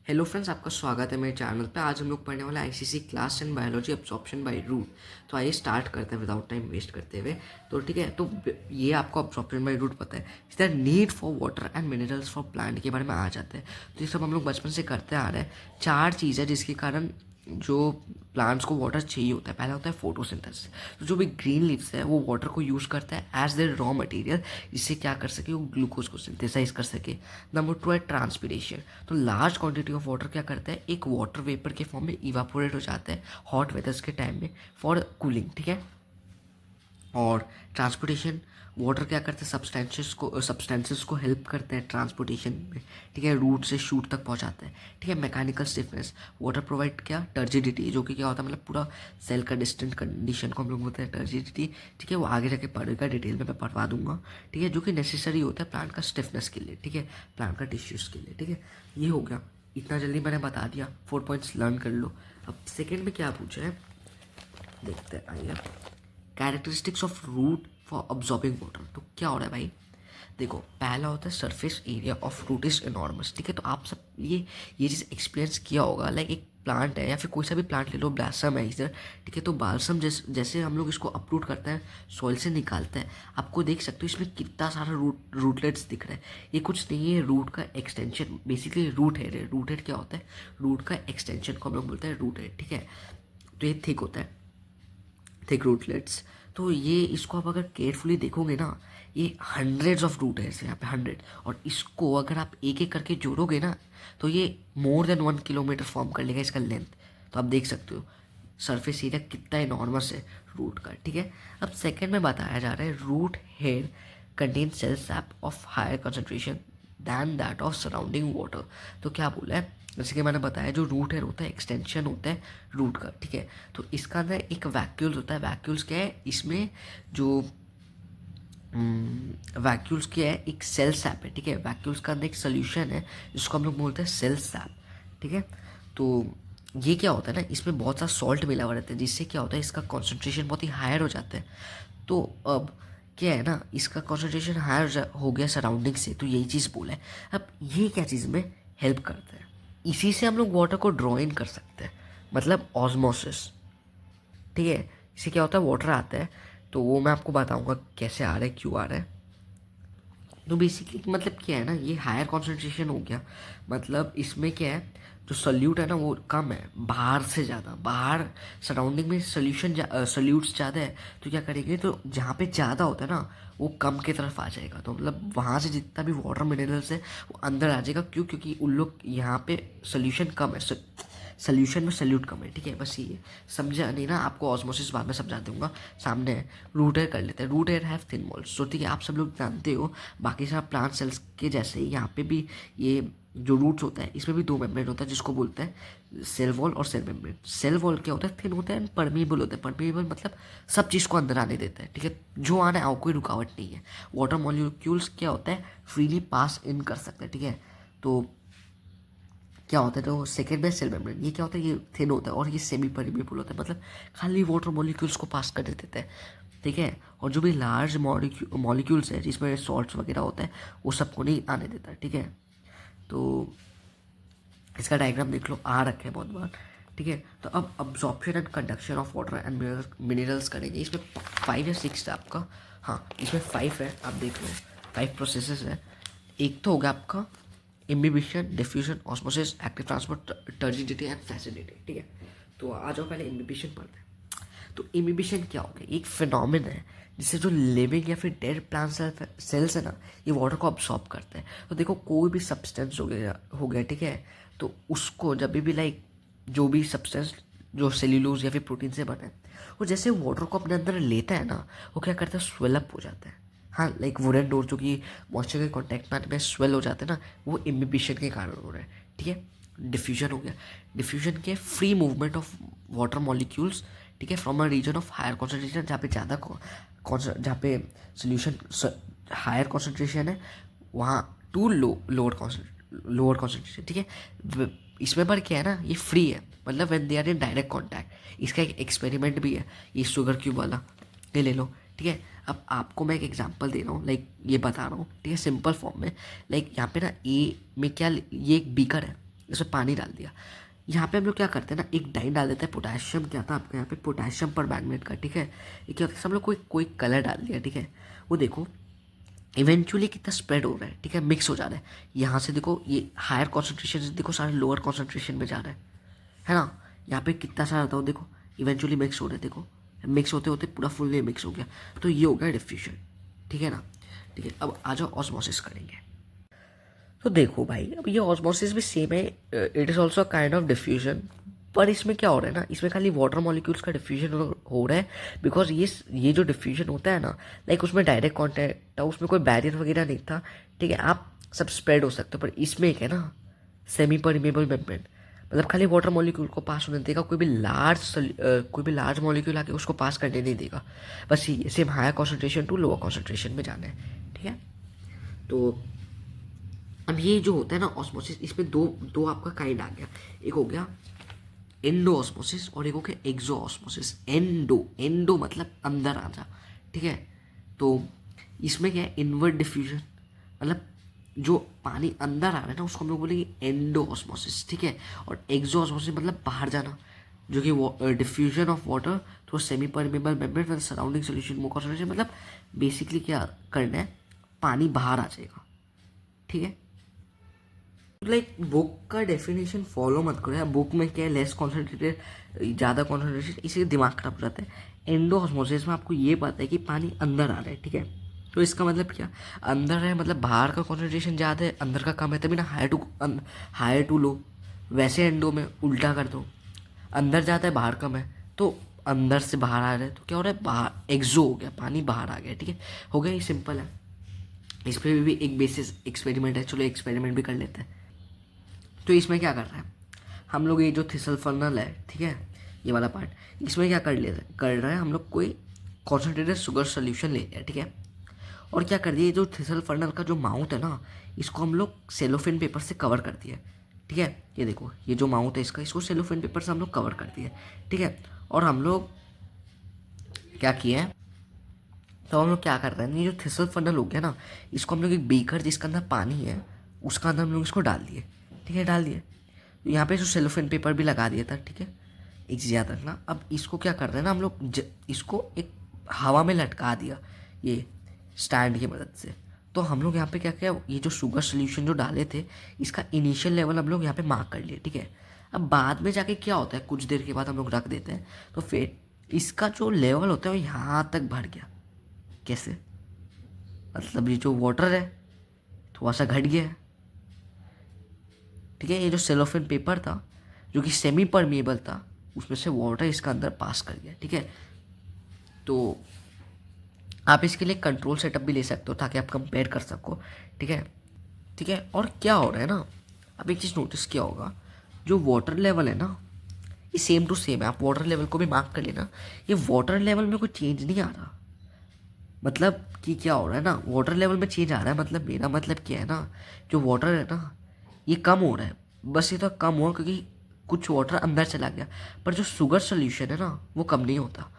Hello friends, आपका स्वागत है मेरे चैनल पे। आज हम लोग पढ़ने वाला ICC class 10 biology absorption by root. तो आइए स्टार्ट करते हैं विदाउट टाइम वेस्ट करते हुए। तो ठीक है, तो ये आपको अब्जॉर्प्शन बाय रूट पता है। इस the need for water and minerals for plant के बारे में आ जाते हैं। तो ये सब हम लोग बचपन से करते आ रहे हैं। चार चीज़ है जिसके कारण जो प्लांट्स को वाटर चाहिए होता है। पहला होता है फोटोसिंथेसिस। तो जो भी ग्रीन लीव्स है वो वाटर को यूज़ करता है एज देयर रॉ मटेरियल, जिससे क्या कर सके, वो ग्लूकोज को सिंथेसाइज कर सके। नंबर टू है ट्रांसपिरेशन। तो लार्ज क्वांटिटी ऑफ वाटर क्या करता है, एक वाटर वेपर के फॉर्म में इवापोरेट हो जाता है हॉट वेदर्स के टाइम में फॉर कूलिंग। ठीक है। और ट्रांसपोर्टेशन, वाटर क्या करते हैं, सब्सटेंसेस को हेल्प करते हैं ट्रांसपोर्टेशन में। ठीक है। रूट से शूट तक पहुंचाते हैं। ठीक है। मैकेनिकल स्टिफनेस, वाटर प्रोवाइड क्या, टर्जिडिटी, जो कि क्या होता है, मतलब पूरा सेल का डिस्टेंट कंडीशन को हम लोग बोलते हैं टर्जिडिटी। ठीक है। वो आगे जाके पढ़ेगा, डिटेल में मैं पढ़वा दूंगा। ठीक है। जो कि नेसेसरी होता है प्लांट का स्टिफनेस के लिए। ठीक है। प्लांट का टिश्यूज़ के लिए। ठीक है। ये हो गया, इतना जल्दी मैंने बता दिया। 4 पॉइंट्स लर्न कर लो। अब सेकेंड में क्या पूछा है देखते हैं, आइए। Characteristics of root for absorbing water. तो क्या हो रहा है भाई, देखो, पहला होता है surface area of root is enormous. ठीक है। तो आप सब ये चीज़ एक्सपीरियंस किया होगा। लाइक एक प्लांट है या फिर कोई सा भी प्लांट ले लो, ब्लॉसम है इधर। ठीक है। तो बालसम जैसे हम लोग इसको अपरूट करते हैं, सॉइल से निकालते हैं, आपको देख सकते हो इसमें कितना सारा रूटलेट्स दिख रहा है। ये कुछ नहीं है, रूट का एक्सटेंशन, बेसिकली रूट हेड है। रूट हेड क्या होता है, रूट का एक्सटेंशन को हम लोग बोलते हैं रूट हेड। ठीक है। तो ये थिक होता है, थिक रूटलेट्स। तो ये इसको आप अगर केयरफुली देखोगे ना, ये हंड्रेड्स ऑफ रूट है यहाँ पे, 100। और इसको अगर आप एक एक करके जोड़ोगे ना, तो ये मोर देन 1 किलोमीटर फॉर्म कर लेगा इसका लेंथ। तो आप देख सकते हो सरफेस एरिया कितना इनॉर्मस है रूट का। ठीक है। अब सेकंड में बताया जा रहा है, root hair contain cell sap of higher concentration than that of surrounding water. तो क्या बोला है, जैसे कि मैंने बताया, जो रूट हेड होता है एक्सटेंशन होता है रूट का। ठीक है। तो इसका अंदर एक वैक्यूल्स होता है। वैक्यूल्स क्या है, इसमें जो वैक्यूल्स क्या है, एक सेल सैप है। ठीक है। वैक्यूल्स का अंदर एक सोल्यूशन है जिसको हम लोग बोलते हैं सेल सैप। ठीक है। तो ये क्या होता है ना, इसमें बहुत सा सॉल्ट मिला हुआ रहता है, जिससे क्या होता है, इसका कॉन्सेंट्रेशन बहुत ही हायर हो जाता है। तो अब क्या है ना, इसका कॉन्सेंट्रेशन हायर हो गया सराउंडिंग से, तो यही चीज़ बोला है। अब ये क्या चीज़ में हेल्प करता है, इसी से हम लोग वाटर को ड्रॉ इन कर सकते हैं, मतलब ऑस्मोसिस। ठीक है। इससे क्या होता है, वाटर आता है, तो वो मैं आपको बताऊंगा कैसे आ रहा है, क्यों आ रहा है। तो बेसिकली मतलब क्या है ना, ये हायर कॉन्सेंट्रेशन हो गया, मतलब इसमें क्या है, जो सल्यूट है ना वो कम है, बाहर से ज़्यादा, बाहर सराउंडिंग में सल्यूट्स ज़्यादा है। तो क्या करेंगे, तो जहाँ पे ज़्यादा होता है ना, वो कम की तरफ आ जाएगा। तो मतलब वहाँ से जितना भी वाटर मिनरल्स है वो अंदर आ जाएगा। क्यों, क्योंकि उन लोग यहाँ पे सोल्यूशन कम है, सोल्यूशन में सल्यूट कम है। ठीक है। बस ये समझा नहीं ना, आपको ऑस्मोसिस बाद में समझा दूंगा। सामने है, रूट एयर कर लेते हैं। Root hair have thin walls. तो ठीक है, आप सब लोग जानते हो, बाकी सारा प्लांट सेल्स के जैसे ही यहाँ पे भी ये जो रूट्स होता है, इसमें भी 2 मेम्ब्रेन होता है, जिसको बोलते हैं सेल वॉल और सेल मेम्ब्रेन। सेल वॉल क्या होता है, थिन होता है, एंड परमेबल होता है। परमेबल मतलब सब चीज़ को अंदर आने देता है। ठीक है। जो आना है, कोई रुकावट नहीं है। वाटर मॉलिक्यूल्स क्या होता है, फ्रीली पास इन कर सकते हैं। ठीक है। तो क्या होता है, तो सेकेंड में सेल मेम्ब्रेन, ये क्या होता है, ये थिन होता है और ये सेमी परमेबल होता है, मतलब खाली वाटर मॉलिक्यूल्स को पास कर देते हैं। ठीक है। और जो भी लार्ज मॉलिक्यूल्स है, जिसमें सॉल्ट्स वगैरह होता है, वो सबको नहीं आने देता है। ठीक है। तो इसका डायग्राम देख लो, आ रखे है बहुत बार। ठीक है। तो अब absorption and conduction of water and minerals करेंगे। इसमें 5 या 6 है आपका, हाँ इसमें 5 है, आप देख लो 5 प्रोसेसेस है। एक तो होगा आपका imbibition, diffusion, osmosis, active transport, turgidity and facility. ठीक है। तो आ जाओ पहले इम्बिबिशन पढ़ते हैं। तो इमिबिशन क्या हो गया, एक फिनोमिन है जिससे जो लिविंग या फिर डेड प्लांट सेल्स है ना, ये वाटर को अब्सॉर्ब करते हैं। तो देखो, कोई भी सब्सटेंस हो गया। ठीक है। तो उसको जब भी लाइक जो भी सब्सटेंस जो सेल्यूलोज या फिर प्रोटीन से बना है, वो जैसे वाटर को अपने अंदर लेता है ना, वो क्या करता है, स्वेलअप हो जाता है। हाँ, लाइक वुडन डोर जो कि मॉइस्चर के कॉन्टैक्ट में आने में स्वेल हो जाते हैं ना, वो इमिबिशन के कारण हो रहा है। ठीक है। डिफ्यूजन हो गया, डिफ्यूजन के free movement of water molecules. ठीक है। From a region of higher concentration, जहाँ पे ज़्यादा जहाँ पे सोल्यूशन हायर कॉन्सेंट्रेशन है, वहाँ टू लोअर कॉन्सेंट्रेशन। ठीक है। इसमें पर क्या है ना, ये फ्री है, मतलब when they are in direct contact. इसका एक एक्सपेरिमेंट भी है, ये शुगर क्यूब वाला, ये ले लो। ठीक है। अब आपको मैं एक एग्जांपल दे रहा हूँ, लाइक ये बता रहा हूँ। ठीक है। सिंपल फॉर्म में, लाइक यहाँ पे ना ए में क्या, ये एक बीकर है, इसमें पानी डाल दिया। यहाँ पे हम लोग क्या करते हैं ना, एक डाई डाल देते हैं पोटेशियम, क्या था आपके यहाँ पे पोटेशियम पर मैग्नेट का, ठीक है। ये क्या होता है, सब लोग कोई कोई कलर डाल दिया, ठीक है। वो देखो इवेंचुअली कितना स्प्रेड हो रहा है, ठीक है, मिक्स हो जा रहा है। यहाँ से देखो ये हायर कॉन्सेंट्रेशन से देखो सारे लोअर कॉन्सेंट्रेशन में जा रहा है ना। यहाँ पे कितना सारा था वो देखो, इवेंचुअली मिक्स हो रहे, देखो मिक्स होते होते पूरा फुल्ली मिक्स हो गया। तो ये हो गया डिफ्यूजन, ठीक है ना। ठीक है, अब आ जाओ ऑस्मोसिस करेंगे। तो देखो भाई, अब ये ऑस्मोसिस भी सेम है, it is also kind of diffusion. पर इसमें क्या हो रहा है ना, इसमें खाली वाटर मॉलिक्यूल्स का डिफ्यूजन हो रहा है। बिकॉज ये जो डिफ्यूजन होता है ना, लाइक उसमें डायरेक्ट कॉन्टैक्ट था, उसमें कोई बैरियर वगैरह नहीं था, ठीक है, आप सब स्प्रेड हो सकते हो। पर इसमें एक है ना सेमी परमेबल मेम्ब्रेन, मतलब खाली वाटर मॉलिक्यूल को पास होने देगा, कोई भी लार्ज मॉलिक्यूल आके उसको पास करने नहीं देगा। बस ये same higher concentration to lower concentration में जाना है, ठीक है। तो अब ये जो होता है ना ऑस्मोसिस, इसमें दो दो आपका काइंड आ गया। एक हो गया एंडो ऑस्मोसिस और एक हो गया एक्सो ऑस्मोसिस। एंडो मतलब अंदर आ जा, ठीक है। तो इसमें क्या है, इनवर्ड डिफ्यूजन, मतलब जो पानी अंदर आ रहा है ना उसको हम लोग बोलेंगे एंडो ऑस्मोसिस, ठीक है। और एक्सो ऑस्मोसिस मतलब बाहर जाना, जो कि diffusion of water through semi permeable membrane with surrounding solution more concentration, मतलब बेसिकली क्या करना है, पानी बाहर आ जाएगा, ठीक है। लाइक बुक का डेफिनेशन फॉलो मत करो यार, बुक में क्या है लेस कॉन्सेंट्रेटेड, ज़्यादा कॉन्सेंट्रेशन, इसीलिए दिमाग खराब हो जाता है। एंडो ऑस्मोसिस में आपको ये पता है कि पानी अंदर आ रहा है, ठीक है। तो इसका मतलब क्या, अंदर है मतलब बाहर का कॉन्सेंट्रेशन ज़्यादा है, अंदर का कम है, तभी ना हायर टू लो। वैसे एंडो में उल्टा कर दो, अंदर जाता है बाहर कम है, तो अंदर से बाहर आ रहा है, तो क्या हो रहा है, बाहर एक्सो हो गया, पानी बाहर आ गया, ठीक है। हो गया, ये सिंपल है। इस पर भी एक बेसिस एक्सपेरिमेंट है, चलो एक्सपेरिमेंट भी कर लेते हैं। तो इसमें क्या कर रहा है हम लोग, ये जो थिसल फनल है, ठीक है, ये वाला पार्ट, इसमें क्या कर रहा है हम लोग, कोई कॉन्सेंट्रेटेड शुगर सोल्यूशन ले लिया, ठीक है। और क्या कर दिया, ये जो थिसल फनल का जो माउथ है ना, इसको हम लोग सेलोफेन पेपर से कवर कर दिया, ठीक है। ये देखो ये जो माउथ है इसका, इसको सेलोफेन पेपर से हम लोग कवर कर दिया, ठीक है। और हम लोग क्या किया है, तो हम लोग क्या कर रहे हैं, ये जो थिसल फनल हो गया ना, इसको हम लोग एक बीकर जिसके अंदर पानी है उसका अंदर हम लोग इसको डाल दिए, ठीक है, डाल दिए। तो यहाँ पे जो सेलोफेन पेपर भी लगा दिया था, ठीक है। एक चीज़ याद रखना, अब इसको क्या कर रहे हैं ना हम लोग, इसको एक हवा में लटका दिया ये स्टैंड की मदद से। तो हम लोग यहाँ पे क्या किया, ये जो शुगर सोल्यूशन जो डाले थे इसका इनिशियल लेवल हम लोग यहाँ पे मार्क कर लिए, ठीक है। अब बाद में जाके क्या होता है, कुछ देर के बाद हम लोग रख देते हैं, तो फिर इसका जो लेवल होता है वो यहाँ तक बढ़ गया। कैसे, मतलब ये जो वाटर है थोड़ा सा घट गया है, ठीक है। ये जो सेलोफेन पेपर था जो कि सेमी परमेबल था, उसमें से वाटर इसका अंदर पास कर गया, ठीक है। तो आप इसके लिए कंट्रोल सेटअप भी ले सकते हो ताकि आप कंपेयर कर सको, ठीक है, ठीक है। और क्या हो रहा है ना, अब एक चीज़ नोटिस किया होगा, जो वाटर लेवल है ना ये सेम टू सेम है, आप वाटर लेवल को भी मार्क कर लेना, ये वाटर लेवल में कोई चेंज नहीं आ रहा। मतलब कि क्या हो रहा है ना, वाटर लेवल में चेंज आ रहा है, मतलब मेरा मतलब क्या है ना, जो वाटर है ना ये कम हो रहा है, बस ये तो कम हुआ क्योंकि कुछ वाटर अंदर चला गया। पर जो शुगर सोल्यूशन है ना वो कम नहीं होता,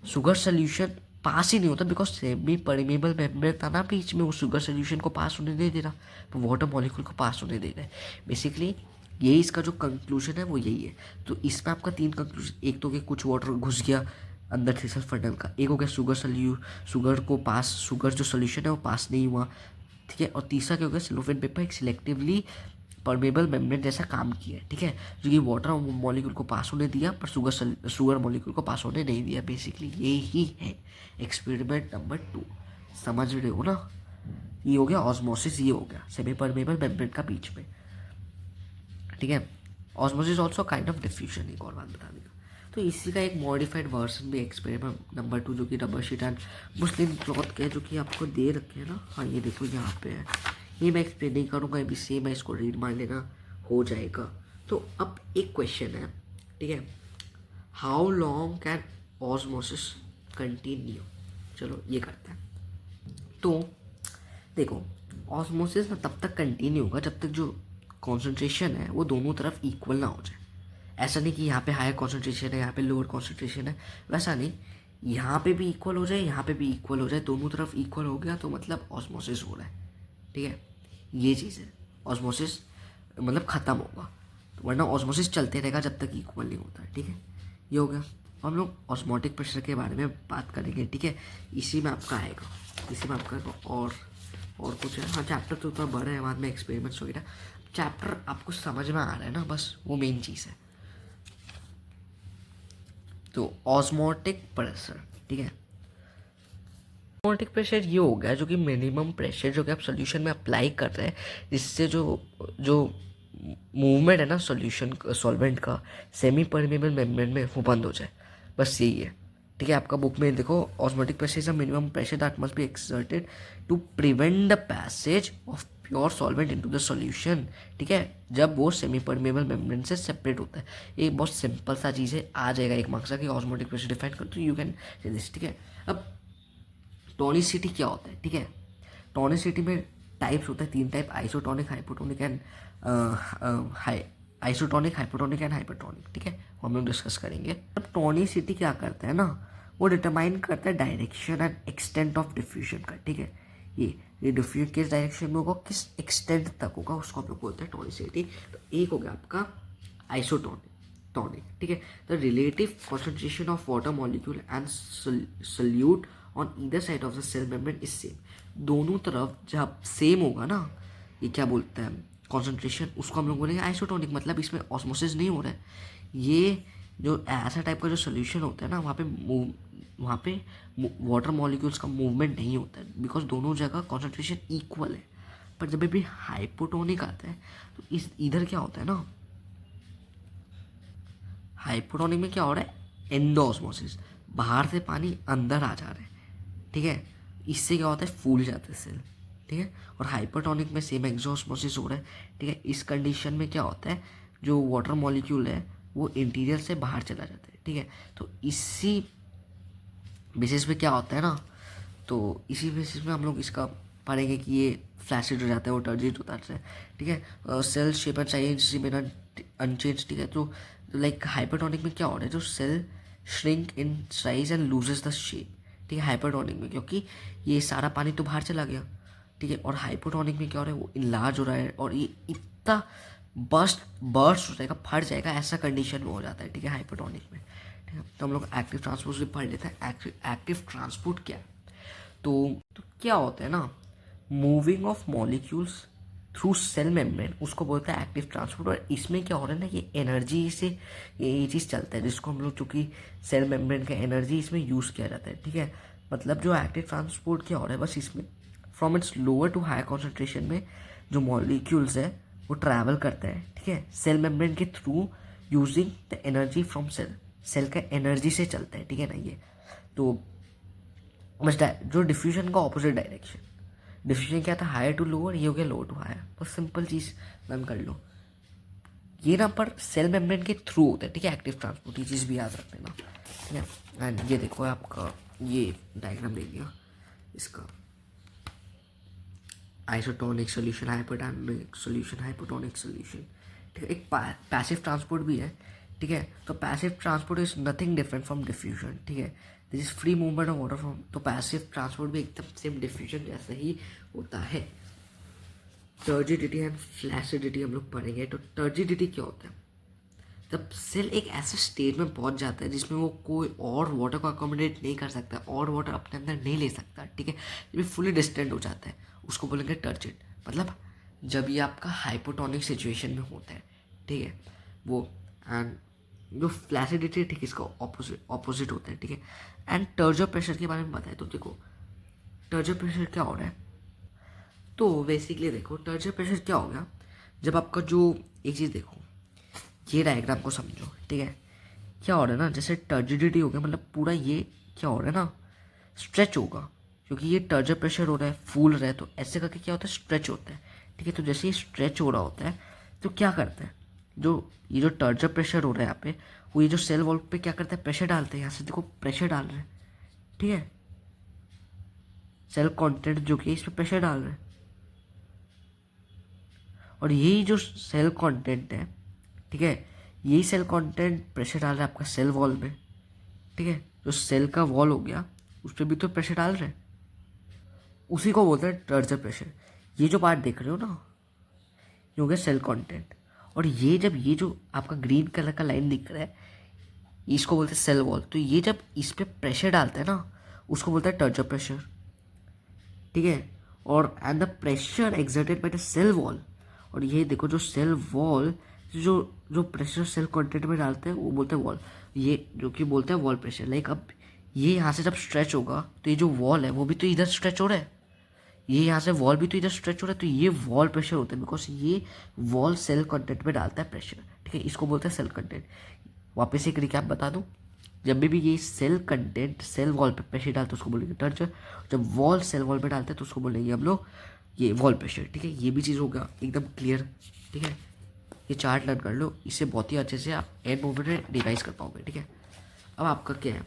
शुगर सोल्यूशन पास ही नहीं होता, बिकॉज सेमी परमेबल मेम्ब्रेन था ना बीच में, वो शुगर सोल्यूशन को पास होने नहीं दे रहा, तो वाटर मॉलिक्यूल को पास होने दे रहा है। बेसिकली यही इसका जो कंक्लूजन है वो यही है। तो इसमें आपका तीन कंक्लूजन, एक तो कि कुछ वाटर घुस गया अंदर थिसल फनल का, एक हो गया शुगर जो सोल्यूशन है वो पास नहीं हुआ, ठीक है। और तीसरा क्या हो गया, सेलोफेन पेपर एक सिलेक्टिवली परमेबल मेम्ब्रेन जैसा काम किया है, ठीक है, जो कि वाटर मॉलिक्यूल को पास होने दिया पर शुगर मॉलिक्यूल को पास होने नहीं दिया। बेसिकली ये ही है एक्सपेरिमेंट नंबर 2, समझ रहे हो ना। ये हो गया ऑस्मोसिस, ये हो गया सेमी परमेबल मेम्ब्रेन का बीच में, ठीक है। Osmosis also kind of diffusion, एक और बात बता देगा। तो इसी का एक मॉडिफाइड वर्जन भी एक्सपेरिमेंट नंबर 2 जो कि rubber sheet and Muslim cloth के जो कि आपको दे रखे हैं ना, हाँ ये देखो यहाँ पे है, ये मैं एक्सप्लेन नहीं करूँगा, अभी सेम है, इसको रीड मार लेना हो जाएगा। तो अब एक क्वेश्चन है, ठीक है, how long can osmosis continue, चलो ये करते हैं। तो देखो ऑस्मोसिस ना तब तक कंटिन्यू होगा जब तक जो कॉन्सेंट्रेशन है वो दोनों तरफ इक्वल ना हो जाए। ऐसा नहीं कि यहाँ पे हायर कॉन्सेंट्रेशन है यहाँ पे लोअर कॉन्सेंट्रेशन है, वैसा नहीं, यहाँ पे भी इक्वल हो जाए यहाँ पे भी इक्वल हो जाए, दोनों तरफ इक्वल हो गया तो मतलब ऑस्मोसिस हो रहा है, ठीक है। ये चीज़ है, ऑस्मोसिस मतलब ख़त्म होगा। वरना ऑस्मोसिस चलते रहेगा जब तक इक्वल नहीं होता है, ठीक है। ये हो गया। तो हम लोग ऑस्मोटिक प्रेशर के बारे में बात करेंगे, ठीक है। इसी में आपका आएगा, इसी में आपका और कुछ है। हाँ, चैप्टर तो थोड़ा बड़ा है, बाद में एक्सपेरिमेंट्स वगैरह। चैप्टर आपको समझ में आ रहा है ना, बस वो मेन चीज़ है। तो ऑस्मोटिक प्रेशर, ठीक है। ऑस्मोटिक प्रेशर ये हो गया जो कि मिनिमम प्रेशर जो कि आप सोल्यूशन में अप्लाई कर रहे हैं, जिससे जो जो मूवमेंट है ना सोल्यूशन सॉल्वेंट का सेमी परमेबल मेम्ब्रेन में वो बंद हो जाए, बस यही है, ठीक है। आपका बुक में देखो, osmotic pressure is a minimum pressure that must be exerted to prevent the passage of pure solvent into the solution, ठीक है, जब वो सेमी परमेबल मेम्ब्रेन से सेपरेट होता है। एक बहुत सिंपल सा चीज़ है, आ जाएगा एक मार्क्स का कि ऑस्मोटिक प्रेशर डिफाइन कर, तो यू कैन से दिस, ठीक है। अब टोनिसिटी क्या होता है, ठीक है। टोनिसिटी में टाइप्स होते हैं, 3 type, isotonic, hypotonic and isotonic, hypotonic and hypertonic, ठीक है। वो हम लोग डिस्कस करेंगे। अब टोनिसिटी क्या करता है ना, वो डिटरमाइन करता है direction and extent of diffusion का, ठीक है। ये डिफ्यूजन किस डायरेक्शन में होगा, किस एक्सटेंट तक होगा, उसको हम लोग बोलते हैं टोनिसिटी। तो एक हो गया आपका आइसोटोनिक, ठीक है। The relative concentration of water molecule and solute on either side of the cell membrane is same. दोनों तरफ जब सेम होगा ना, ये क्या बोलते हैं कॉन्सेंट्रेशन, उसको हम लोग बोलेंगे आइसोटोनिक। मतलब इसमें ऑस्मोसिस नहीं हो रहा है। ये जो ऐसा टाइप का जो सोल्यूशन होता है ना, वहाँ पे वाटर मॉलिक्यूल्स का मूवमेंट नहीं होता है, बिकॉज दोनों जगह कॉन्सेंट्रेशन इक्वल है। पर जब भी हाइपोटोनिक आता है तो इधर क्या होता है ना, हाइपोटोनिक में क्या हो रहा है, एंडोऑस्मोसिस, बाहर से पानी अंदर आ जा रहा है, ठीक है। इससे क्या होता है, फूल जाते हैं सेल, ठीक है। और हाइपरटोनिक में सेम एक्सोऑस्मोसिस हो रहा है, ठीक है। इस कंडीशन में क्या होता है, जो वाटर मॉलिक्यूल है वो इंटीरियर से बाहर चला जाता है, ठीक है। तो इसी बेसिस पे क्या होता है ना, तो इसी बेसिस में हम लोग इसका पढ़ेंगे कि ये फ्लैसिड हो जाता है, वो टर्जिड होता है, ठीक है। Cell shape and size remain unchange, ठीक है। तो लाइक हाइपरटोनिक में क्या हो रहा है, जो cell shrink in size and loses the shape, ठीक है, हाइपरटोनिक में, क्योंकि ये सारा पानी तो बाहर चला गया, ठीक है। और हाइपोटोनिक में क्या हो रहा है, वो इनलार्ज हो रहा है और ये इतना बर्स्ट हो जाएगा, फट जाएगा, ऐसा कंडीशन में हो जाता है, ठीक है, हाइपोटोनिक में, ठीक है। तो हम लोग एक्टिव ट्रांसपोर्ट भी पढ़ लेते हैं। एक्टिव ट्रांसपोर्ट क्या है, तो क्या होता है ना, moving of molecules through cell membrane, उसको बोलते हैं एक्टिव ट्रांसपोर्ट। और इसमें क्या हो रहा है ना, ये एनर्जी से ये चीज़ चलता है, जिसको हम लोग, चूँकि सेल मेम्ब्रेन का एनर्जी इसमें यूज़ किया जाता है, ठीक है। मतलब जो एक्टिव ट्रांसपोर्ट क्या हो रहा है, बस इसमें from its lower to higher concentration में जो मॉलिक्यूल्स है वो ट्रैवल करता है, ठीक है, सेल मेम्ब्रेन के through using the energy from cell का एनर्जी से चलता है, ठीक है ना। ये तो बस जो डिफ्यूजन का ऑपोजिट डायरेक्शन, डिफ्यूजन क्या था, हायर टू लोअर, ये हो गया लोअर टू हायर, बस सिंपल चीज़ लर्न कर लो। ये ना पर सेल मेम्ब्रेन के थ्रू होता है, ठीक है, एक्टिव ट्रांसपोर्ट, ये चीज़ भी याद रख लेना, ठीक है। एंड ये देखो आपका ये डायग्राम दे दिया इसका, isotonic solution, hypotonic solution, hypotonic solution, ठीक है। एक पैसिव ट्रांसपोर्ट भी है, ठीक है। तो passive transport is nothing different from diffusion, ठीक है। This is free movement of water from, तो पैसिव ट्रांसपोर्ट भी एकदम सेम डिफ्यूजन जैसा ही होता है। टर्जिडिटी एंड फ्लैसिडिटी हम लोग पढ़ेंगे। तो टर्जिडिटी क्या होता है, जब सेल एक ऐसे स्टेज में पहुंच जाता है जिसमें वो कोई और वाटर को अकोमोडेट नहीं कर सकता, और वाटर अपने अंदर नहीं ले सकता, ठीक है, जब फुली डिस्टेंट हो जाता है, उसको बोलेंगे टर्जिड। मतलब जब ये आपका हाइपोटोनिक सिचुएशन में होता है, ठीक है, वो। एंड जो फ्लैसिडिटी है, ठीक है, इसका ऑपोजिट होता है, ठीक है। एंड टर्जर प्रेशर के बारे में बताए, तो देखो टर्जर प्रेशर क्या हो रहा है, तो बेसिकली देखो टर्जर प्रेशर क्या हो गया, जब आपका जो एक चीज़ देखो, ये डायग्राम को समझो, ठीक है। क्या हो रहा है ना, जैसे टर्जिडिटी हो गया, मतलब पूरा ये क्या हो रहा है ना, स्ट्रेच होगा, क्योंकि ये टर्जर प्रेशर हो रहा है, फूल रहा है, तो ऐसे करके क्या होता है, स्ट्रेच होता है, ठीक है। तो जैसे ये स्ट्रेच हो रहा होता है, तो क्या करता है, ये जो टर्जर प्रेशर हो रहा है यहाँ पे, वो ये जो सेल वॉल पे क्या करता है, प्रेशर डालते हैं, यहाँ से देखो प्रेशर डाल रहे हैं, ठीक है। सेल कॉन्टेंट जो कि इस पर प्रेशर डाल रहे हैं, और यही जो सेल कॉन्टेंट है, ठीक है, यही सेल कंटेंट प्रेशर डाल रहा है आपका सेल वॉल में, ठीक है। जो सेल का वॉल हो गया, उस पर भी तो प्रेशर डाल रहे हैं, उसी को बोलते हैं टर्जर प्रेशर। ये जो पार्ट देख रहे हो ना, ये हो गया सेल कंटेंट, और ये जब ये जो आपका ग्रीन कलर का लाइन दिख रहा है इसको बोलते हैं सेल वॉल। तो ये जब इस पर प्रेशर डालते हैं ना उसको बोलते हैं टर्जर प्रेशर, ठीक है। और and the pressure exerted by the cell wall, और ये देखो जो सेल वॉल जो जो प्रेशर सेल कंटेंट में डालते हैं वो बोलते हैं वॉल, ये जो कि बोलते हैं वॉल प्रेशर। लाइक अब ये यहाँ से जब स्ट्रेच होगा तो ये जो वॉल है वो भी तो इधर स्ट्रेच हो रहा है, ये यहाँ से वॉल भी तो इधर स्ट्रेच हो रहा है, तो ये वॉल प्रेशर होता है बिकॉज ये वॉल सेल कंटेंट में डालता है प्रेशर, ठीक है। इसको बोलते हैं सेल कंटेंट। वापस एक रिकैप बता दूँ, जब भी ये सेल कंटेंट सेल वॉल पे प्रेशर डालते हैं उसको बोलेंगे टर्चर, जब वॉल सेल वॉल पे डालते हैं तो उसको बोलेंगे हम लोग ये वॉल प्रेशर, ठीक है। ये भी चीज़ हो गया एकदम क्लियर, ठीक है। ये चार्ट लर्न कर लो, इससे बहुत ही अच्छे से आप एंड मोमेंट में डिवाइस कर पाओगे, ठीक है। अब आपका क्या है,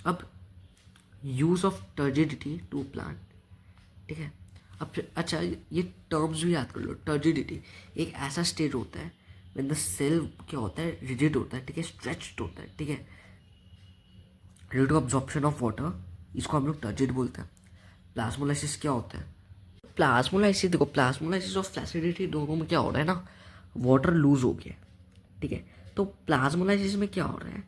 अब use of turgidity to plant, ठीक है। अब अच्छा ये टर्म्स भी याद कर लो। टर्जिडिटी एक ऐसा स्टेट होता है व्हेन द सेल क्या होता है, रिजिड होता है, ठीक है, स्ट्रेच्ड होता है, ठीक है, due to absorption of water, इसको हम लोग टर्जिड बोलते हैं। प्लाज्मोलाइसिस क्या होता है, प्लाज्मोलाइसिस देखो, प्लाज्मोलाइसिस और फ्लैसिडिटी दोनों में क्या हो रहा है ना, वाटर लूज हो गया, ठीक है। तो प्लाज्मोलाइसिस में क्या हो रहा है,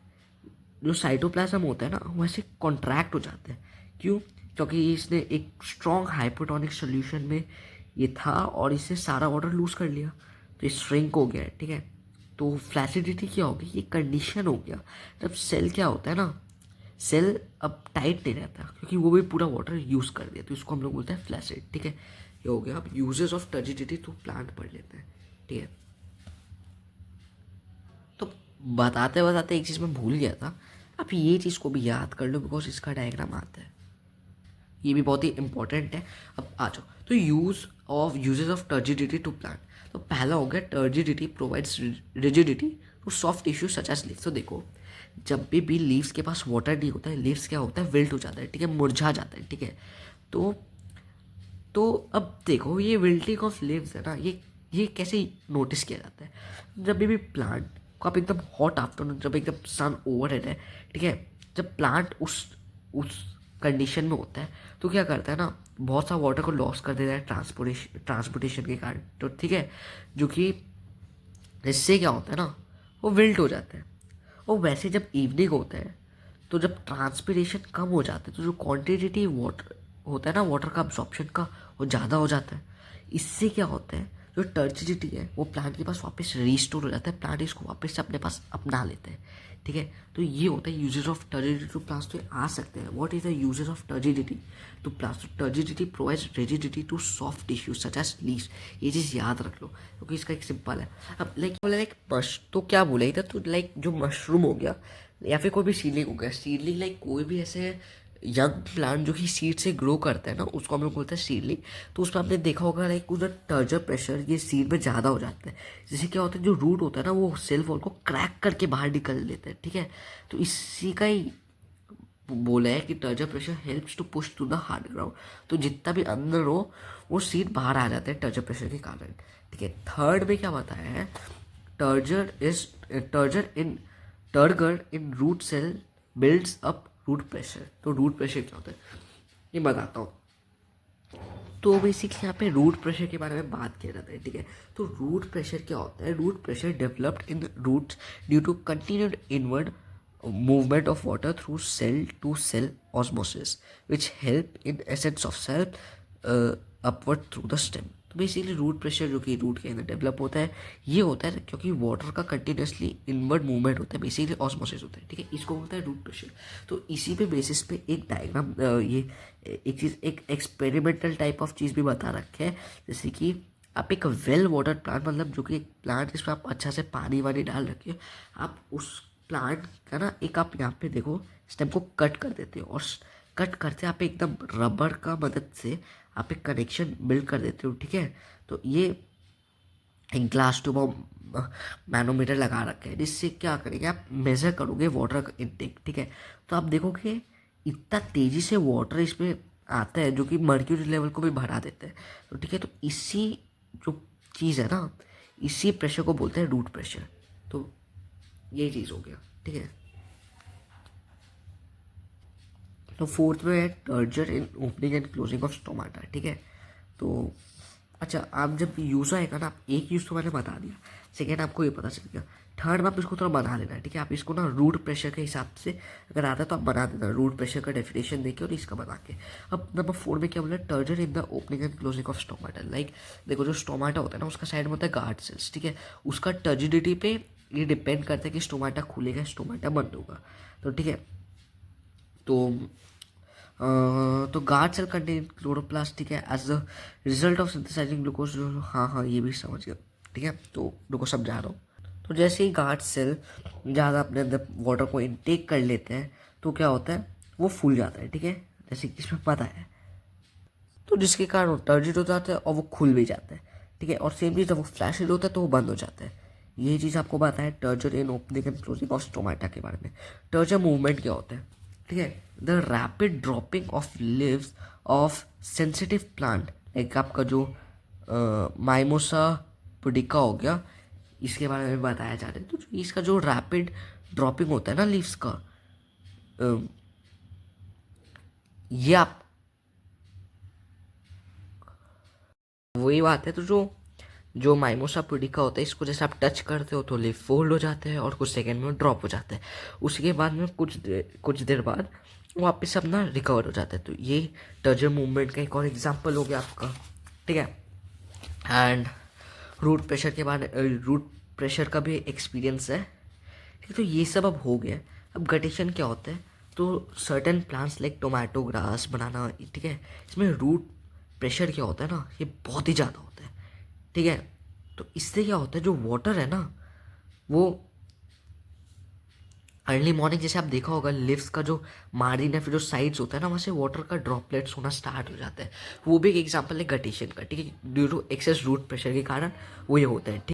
जो साइटोप्लाज्म होता है ना वैसे कॉन्ट्रैक्ट हो जाता है। क्यों, क्योंकि इसने एक स्ट्रॉन्ग हाइपोटोनिक सोल्यूशन में ये था और इससे सारा वाटर लूज कर लिया तो ये श्रिंक हो गया है, ठीक है। तो फ्लैसिडिटी क्या होगी, ये कंडीशन हो गया जब सेल क्या होता है ना, सेल अब टाइट नहीं रहता क्योंकि वो भी पूरा वाटर यूज़ कर दिया, तो इसको हम लोग बोलते हैं फ्लैसिड, ठीक है। ये हो गया। अब uses of turgidity to plant पढ़ लेते हैं, ठीक है। तो बताते बताते एक चीज़ मैं भूल गया था, आप ये चीज़ को भी याद कर लो बिकॉज इसका डायग्राम आता है, ये भी बहुत ही इंपॉर्टेंट है। अब आ जाओ, तो uses of turgidity to plant, तो पहला हो गया turgidity provides rigidity to soft tissue such as leaves. तो देखो जब भी लीव्स के पास वाटर नहीं होता है, लीव्स क्या होता है, विल्ट हो जाता है, ठीक है, मुरझा जाता है, ठीक है। तो अब देखो ये विल्टिंग ऑफ लीव्स है ना, ये कैसे नोटिस किया जाता है, जब भी प्लांट को आप एकदम हॉट आफ्टरनून, जब एकदम सन ओवर हेड है, ठीक है, जब प्लांट उस कंडीशन में होता है तो क्या करता है ना, बहुत सा वाटर को लॉस कर देता है ट्रांसपोर्टेशन के कारण, तो ठीक है, जो कि इससे क्या होता है ना, वो विल्ट हो जाता है। और वैसे जब इवनिंग होता है तो जब ट्रांसपिरेशन कम हो जाता है तो जो क्वांटिटी वाटर होता है ना, वाटर का अब्जॉर्प्शन का, वो ज़्यादा हो जाता है। इससे क्या होता है, जो टर्जिडिटी है वो प्लांट के पास वापस रिस्टोर हो जाता है, प्लांट इसको वापस से अपने पास अपना लेते हैं, ठीक है। तो ये होता है uses of turgidity to plants. तो आ सकते हैं what is the uses of turgidity to plants. Turgidity provides rigidity to soft tissues such as leaves. ये चीज़ याद रख लो क्योंकि इसका एक सिंपल है। अब लाइक मश तो क्या बोला इधर, तो लाइक जो मशरूम हो गया या फिर कोई भी सीडलिंग हो गया, सीडलिंग लाइक कोई भी ऐसे यंग प्लांट जो कि सीड से ग्रो करता है ना उसको हम लोग बोलते हैं सीडलिंग। तो उसमें आपने देखा होगा लाइक उधर टर्जर प्रेशर ये सीड में ज़्यादा हो जाता है, जिससे क्या होता है जो रूट होता है ना वो सेल वॉल को क्रैक करके बाहर निकल लेता है, ठीक है। तो इसी का ही बोला है कि turgor pressure helps to push to the hard ground. तो जितना भी अंदर हो वो सीड बाहर आ जाता है टर्जर प्रेशर के कारण, ठीक है। थर्ड में क्या बताया है, turgor is turgor in root cell builds up root pressure. तो रूट प्रेशर क्या होता है ये बताता हूँ। तो बेसिकली यहाँ पे रूट प्रेशर के बारे में बात किया जाता है, ठीक है। तो रूट प्रेशर क्या होता है, root pressure developed in roots due to continued inward movement of water through cell to cell osmosis which help in ascent of cell upward through the stem। तो बेसिकली रूट प्रेशर जो कि root के अंदर develop होता है ये होता है क्योंकि वाटर का कंटिन्यूसली इनवर्ड मूवमेंट होता है, बेसिकली ऑस्मोसिस होता है, ठीक है। इसको बोलता है रूट प्रेशर। तो इसी पे बेसिस पे एक डायग्राम ये एक चीज़ एक एक्सपेरिमेंटल टाइप ऑफ चीज़ भी बता रखे है, जैसे कि आप एक वेल वाटर प्लांट, मतलब जो कि एक प्लांट जिसमें आप अच्छा से पानी वानी डाल रखिए, आप उस प्लांट का ना एक आप यहाँ पे देखो स्टेम को कट कर देते हो और कट करते आप एकदम रबर का मदद से आप एक कनेक्शन बिल्ड कर देते हो, ठीक है। तो ये एक ग्लास ट्यूब मैनोमीटर लगा रखा है जिससे क्या करेंगे आप मेज़र करोगे वाटर इनटेक, ठीक है। तो आप देखोगे इतना तेज़ी से वाटर इसमें आता है जो कि मर्क्यूरी लेवल को भी बढ़ा देता है, तो ठीक है। तो इसी जो चीज़ है ना, इसी प्रेशर को बोलते हैं रूट प्रेशर। तो ये चीज़ हो गया, ठीक है। तो फोर्थ में है turgor in opening and closing of stomata, ठीक है। तो अच्छा, आप जब यूज़ आएगा ना, आप एक यूज़ तो मैंने बता दिया, सेकेंड आपको ये पता चल गया, थर्ड में आप इसको थोड़ा बना लेना, ठीक है। आप इसको ना रूट प्रेशर के हिसाब से अगर आता है तो आप बना देना, रूट प्रेशर का डेफिनेशन देके और इसका बना के। अब नंबर 4 में क्या बोला, turgor in the opening and closing of stomata. Like देखो, जो स्टोमाटा होता है ना, उसका साइड में होता है गार्ड सेल्स, ठीक है। उसका टर्जिडिटी पे ये डिपेंड करता है कि स्टोमाटा खुलेगा, स्टोमाटा बंद होगा, तो ठीक है। तो तो गार्ड सेल कंटेन क्लोरोप्लास्ट, ठीक है, as the result of synthesising glucose. हाँ हाँ, ये भी समझ गया, ठीक है। तो ग्लूकोज समझा रहा हूँ। तो जैसे ही गार्ड सेल ज़्यादा अपने अंदर वाटर को इनटेक कर लेते हैं तो क्या होता है, वो फूल जाता है, ठीक है, जैसे कि इसमें पता है। तो जिसके कारण वो टर्जिड हो जाता है और वो खुल भी जाता है, ठीक है। और सेम चीज़ जब वो फ्लैशिड होता है तो वो बंद हो जाता है। ये चीज़ आपको पता है turgor in opening and closing of stomata के बारे में। टर्जर मूवमेंट क्या होता है, ठीक है, the rapid dropping of lives of sensitive plant, like आपका जो माइमोसा पुडिका हो गया, इसके बारे में बताया जा रहा है। तो इसका जो रैपिड ड्रॉपिंग होता है ना लीव्स का, अ, ये आप वही बात है। तो जो जो माइमोसा पुडिका होता है, इसको जैसे आप टच करते हो तो लिव फोल्ड हो जाते हैं और कुछ सेकंड में ड्रॉप हो जाते हैं। उसके बाद में कुछ देर बाद वापस अपना रिकवर हो जाता है। तो ये टर्जर मूवमेंट का एक और एग्जांपल हो गया आपका, ठीक है। एंड रूट प्रेशर के बाद रूट प्रेशर का भी एक्सपीरियंस है, ठीक है। तो ये सब अब हो गया। अब गटेशन क्या होता है, तो certain plants like tomato grass banana, ठीक है, इसमें रूट प्रेशर क्या होता है ना, ये बहुत ही ज़्यादा होता है, ठीक है। तो इससे क्या होता है, जो वाटर है ना, वो अर्ली मॉर्निंग जैसे आप देखा होगा लिव्स का जो मार्जिन है, फिर जो साइड्स होता है ना, वहाँ से वाटर का ड्रॉपलेट्स होना स्टार्ट हो जाता है। वो भी एक एग्जांपल है गटेशन का, ठीक है, due to excess root pressure के कारण वो ये होता है, ठीक।